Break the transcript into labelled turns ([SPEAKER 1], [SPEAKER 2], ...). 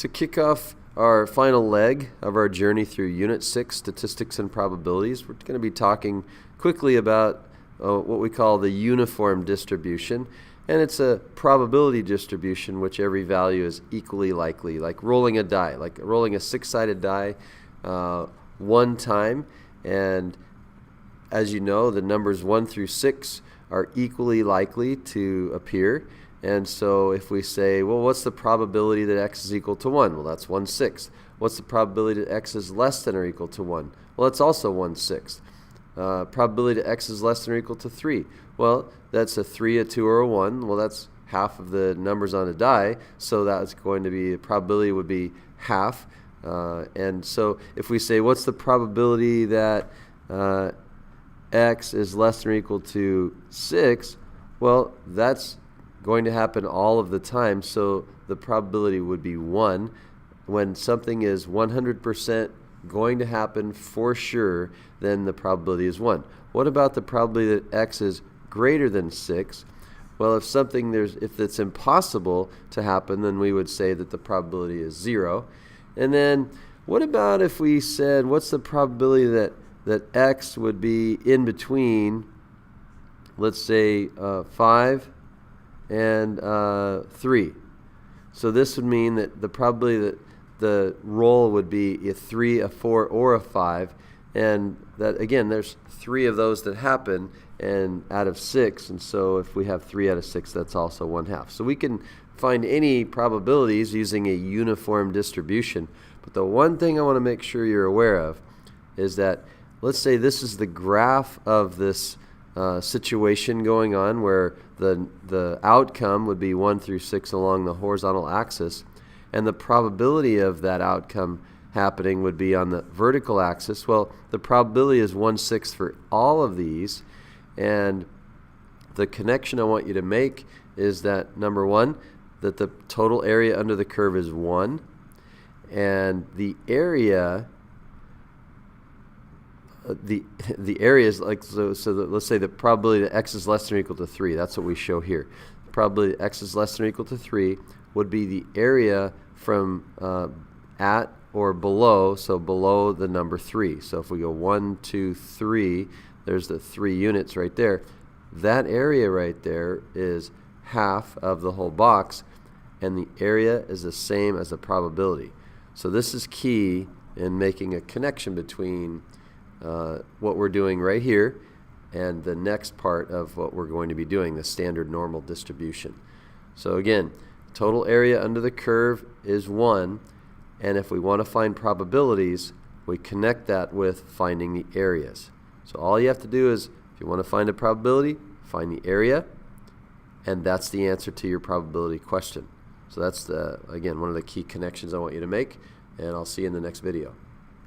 [SPEAKER 1] To kick off our final leg of our journey through Unit 6, Statistics and Probabilities, we're going to be talking quickly about what we call the uniform distribution. And it's a probability distribution which every value is equally likely, like rolling a die, like rolling a six-sided die one time. And as you know, the numbers 1 through 6 are equally likely to appear. And so if we say, well, what's the probability that x is equal to 1? Well, that's 1/6. What's the probability that x is less than or equal to 1? Well, that's also 1/6. Probability that x is less than or equal to 3. Well, that's a 3, a 2, or a 1. Well, that's half of the numbers on a die, so that's going to be, the probability would be half. And so if we say, what's the probability that x is less than or equal to 6? Well, that's going to happen all of the time, so the probability would be 1. When something is 100% going to happen for sure, then the probability is 1. What about the probability that x is greater than 6? Well, if it's impossible to happen, then we would say that the probability is 0. And then what about if we said, what's the probability that x would be in between, let's say 5 and 3? So this would mean that the probability that the roll would be a 3, a 4, or a 5, and that, again, there's 3 of those that happen and out of 6, and so if we have 3 out of 6, that's also 1/2. So we can find any probabilities using a uniform distribution, but the one thing I want to make sure you're aware of is that, let's say this is the graph of this situation going on where the outcome would be 1 through 6 along the horizontal axis, and the probability of that outcome happening would be on the vertical axis. Well, the probability is 1/6 for all of these, and the connection I want you to make is that, number one, that the total area under the curve is 1, and the area the area is like, so that, let's say the probability that x is less than or equal to 3, that's what we show here. The probability that x is less than or equal to 3 would be the area from at or below, so below the number 3. So if we go 1, 2, 3, there's the 3 units right there. That area right there is half of the whole box, and the area is the same as the probability. So this is key in making a connection between what we're doing right here and the next part of what we're going to be doing, the standard normal distribution. So again, total area under the curve is 1, and if we want to find probabilities, we connect that with finding the areas. So all you have to do is, if you want to find a probability, find the area, and that's the answer to your probability question. So that's, again, one of the key connections I want you to make, and I'll see you in the next video.